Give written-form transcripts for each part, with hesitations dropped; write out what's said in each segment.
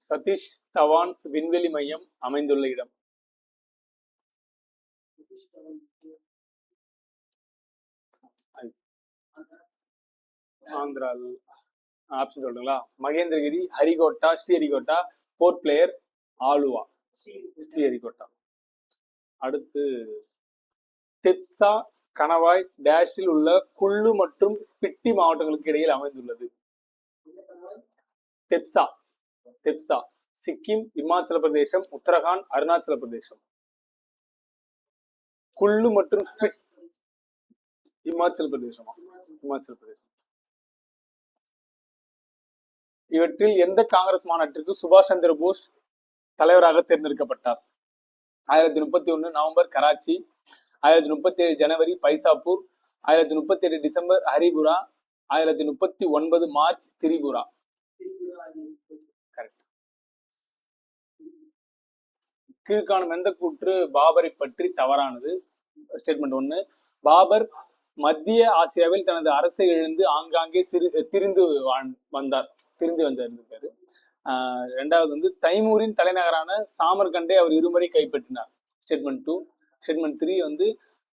சதீஷ் தவான் விண்வெளி மையம் அமைந்துள்ள இடம். ஆந்திரா. ஆப்ஷன் சொல்றீங்களா? மகேந்திரகிரி, ஹரிகோட்டா, ஸ்ரீஹரிகோட்டா, போர்ட் பிளேயர், ஆலுவா. ஸ்ரீஹரிகோட்டா. அடுத்து தெப்சா கணவாய் டேஷில் உள்ள குல்லு மற்றும் ஸ்பிட்டி மாவட்டங்களுக்கு இடையில் அமைந்துள்ளது. தெப்சா. தெப்சா சிக்கிம், இமாச்சல பிரதேசம், உத்தரகாண்ட், அருணாச்சல பிரதேசம். குல்லு மற்றும் ஸ்பிட் இமாச்சல பிரதேசமா? இமாச்சல பிரதேசம். இவற்றில் எந்த காங்கிரஸ் மாநாட்டிற்கு சுபாஷ் சந்திர போஸ் தலைவராக தேர்ந்தெடுக்கப்பட்டார்? 1031 நவம்பர் கராச்சி, 1037 ஜனவரி பைசாப்பூர், 1037 December Haripura, 1039 March Tripura. Correct. கீழ்காணும் எந்த கூற்று பாபரை பற்றி தவறானது? ஸ்டேட்மெண்ட் 1, பாபர் மத்திய ஆசியாவில் தனது அரசை இழந்து ஆங்காங்கே திரிந்து வந்தார். ரெண்டாவது தைமூரின் தலைநகரான சாமர்கண்டை அவர் இருமுறை கைப்பற்றினார். ஸ்டேட்மெண்ட் 2. ஸ்டேட்மெண்ட் 3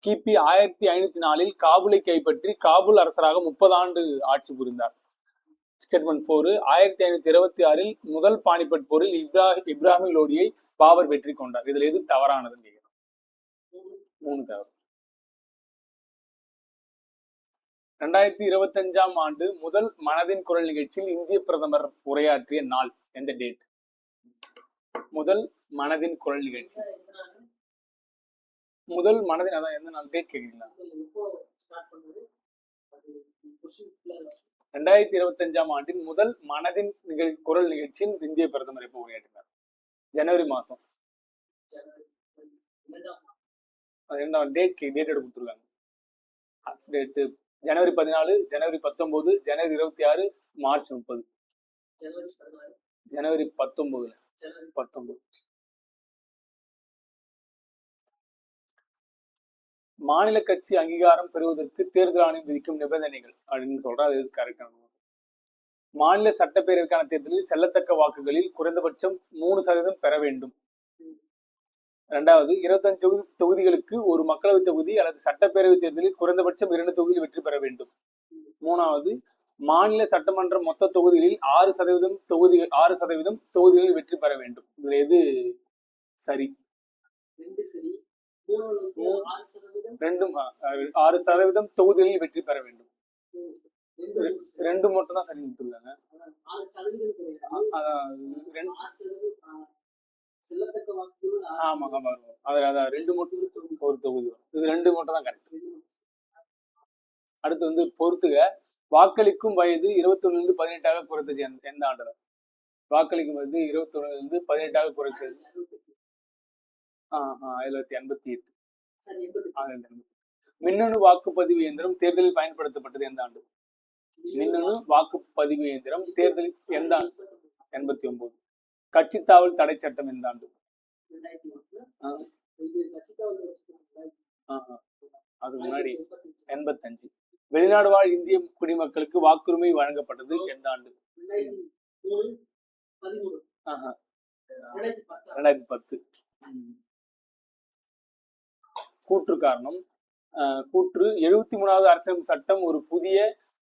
கிபி 1504 காபூலை கைப்பற்றி காபூல் அரசராக 30 ஆண்டு ஆட்சி புரிந்தார். ஸ்டேட்மெண்ட் 4, 1526 முதல் பானிபட் போரில் இப்ராஹிம் லோடியை பாபர் வெற்றி கொண்டார். இதுல எது தவறானதுன்னு கேட்கிறோம். 3 தவறு. 2025ஆம் ஆண்டு முதல் மனதின் குரல் நிகழ்ச்சியில் இந்திய பிரதமர் உரையாற்றிய நாள் எந்த டேட்? முதல் மனதின் குரல் நிகழ்ச்சி. முதல் மனதின் அதான் எந்த நாள் டேட் கேக்குறீங்களா? 2025ஆம் ஆண்டின் முதல் மனதின் குரல் நிகழ்ச்சியில் இந்திய பிரதமர் எப்போ உரையாற்றினார்? ஜனவரி மாசம். டேட் கொடுத்துருக்காங்க. டேட்டு ஜனவரி 14, ஜனவரி 19, ஜனவரி 26, மார்ச் 30. ஜனவரி 19. மாநில கட்சி அங்கீகாரம் பெறுவதற்கு தேர்தல் ஆணையம் விதிக்கும் நிபந்தனைகள் அப்படின்னு சொல்றேன். அது கரெக்டான. மாநில சட்டப்பேரவைக்கான தேர்தலில் செல்லத்தக்க வாக்குகளில் குறைந்தபட்சம் 3% பெற வேண்டும். இரண்டாவது, 25 தொகுதிகளுக்கு ஒரு மக்களவை தொகுதி அல்லது சட்டப்பேரவை தேர்தலில் குறைந்தபட்சம் 2 தொகுதியில் வெற்றி பெற வேண்டும். மூணாவது, மாநில சட்டமன்ற மொத்த தொகுதிகளில் 6% தொகுதிகளில் வெற்றி பெற வேண்டும். இதுல எது சரி? 6% தொகுதிகளில் வெற்றி பெற வேண்டும். 2 மட்டும் தான் சரி கொடுத்துருக்காங்க. ஆமா ஆமா, அதான் 2 மட்டும் ஒரு தொகுதி. இது 2 மட்டும் தான் கரெக்ட். அடுத்து பொறுத்துக, வாக்களிக்கும் வயது 21 18 குறைத்தது எந்த ஆண்டுல? வாக்களிக்கும் வயது 21 18 குறைத்தது 1988. மின்னணு வாக்குப்பதிவு இயந்திரம் தேர்தலில் பயன்படுத்தப்பட்டது எந்த ஆண்டு? மின்னணு வாக்குப்பதிவு இயந்திரம் தேர்தலில் எந்த ஆண்டு? 89. கட்சித்தாவல் தடை சட்டம் எந்த ஆண்டு? அது முன்னாடி 85. வெளிநாடு வாழ் இந்திய குடிமக்களுக்கு வாக்குரிமை வழங்கப்பட்டது எந்த ஆண்டு? 2010. கூற்று காரணம். கூற்று 73வது அரசியலமைப்பு சட்டம் ஒரு புதிய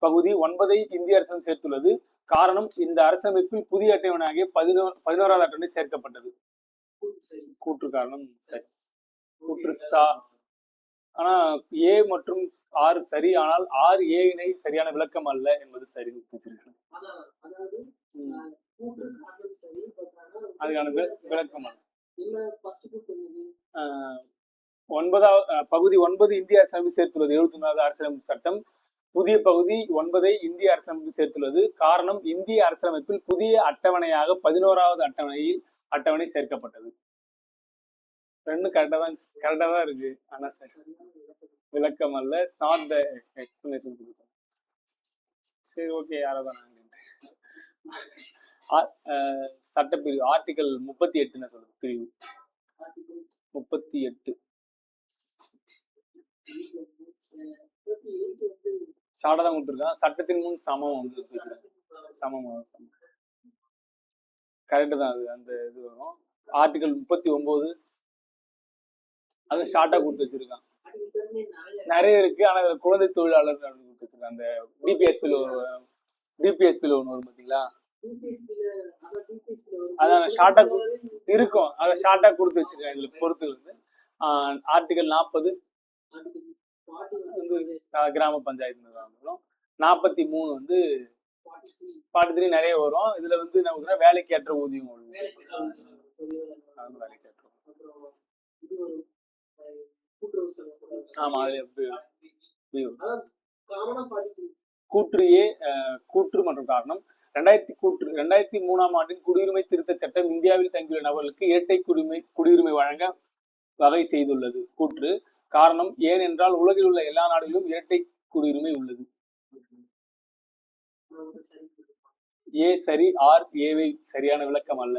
பகுதி 9 இந்திய அரசியல் சேர்த்துள்ளது. காரணம், இந்த அரசமைப்பில் புதிய அட்டவணையாகிய 11வது அட்டவணை சேர்க்கப்பட்டது. கூற்று காரணம் சரி. கூற்று ஆனா ஏ மற்றும் ஆர் சரி, ஆனால் ஆர் ஏ இணை சரியான விளக்கம் அல்ல என்பது சரி. அதுக்கான விளக்கம் அல்ல. பகுதி 9 இந்திய அரசியலமைப்பு சேர்த்துள்ளது. 73வது அரசியலமைப்பு சட்டம் புதிய பகுதி 9 இந்திய அரசியலமைப்பு சேர்த்துள்ளது. காரணம், இந்திய அரசியலமைப்பில் புதிய அட்டவணையாக 11வது அட்டவணை சேர்க்கப்பட்டது. 2 கரெக்டா தான் இருக்கு. ஆனா சரி, விளக்கம் அல்ல. Not the explanation. சரி, ஓகே. யாராவது சட்டப்பிரிவு ஆர்டிகல் 38 சொல்லுது. பிரிவு 38 ஷார்ட்டா தான் கொடுத்துருக்கான். சட்டத்தின் முன் சமம் சமம் கரெக்டு தான். அது அந்த இது வரும். ஆர்டிகல் 39 அது ஷார்ட்டா கொடுத்து வச்சிருக்கான். நிறைய இருக்கு. ஆனா அதுல குழந்தை தொழிலாளர் கொடுத்து வச்சிருக்கான். அந்த டிபிஎஸ்பில ஒண்ணு வரும் பாத்தீங்களா, அதான் ஷார்ட்டா இருக்கும். அதை ஷார்ட்டா கொடுத்து வச்சிருக்காங்க. இதுல பொறுத்து வந்து ஆர்டிகல் 40 வந்து கிராம பஞ்சாயத்து வரும். 43 வந்து 43 நிறைய வரும். இதுல வந்து நமக்கு வேலைக்கு ஏற்ற ஊதியம் வரும். வேலைக்கு ஏற்ற ஆமா, கூற்று ஏ கூற்று மற்றும் காரணம். 2003ஆம் ஆண்டின் குடியுரிமை திருத்த சட்டம் இந்தியாவில் தங்கியுள்ள நபர்களுக்கு இரட்டை குடியுரிமை வழங்க வகை செய்துள்ளது. கூற்று. காரணம். ஏனென்றால் உலகில் உள்ள எல்லா நாடுகளிலும் இரட்டை குடியுரிமை உள்ளது. ஏ சரி, ஆர் ஏவை சரியான விளக்கம் அல்ல.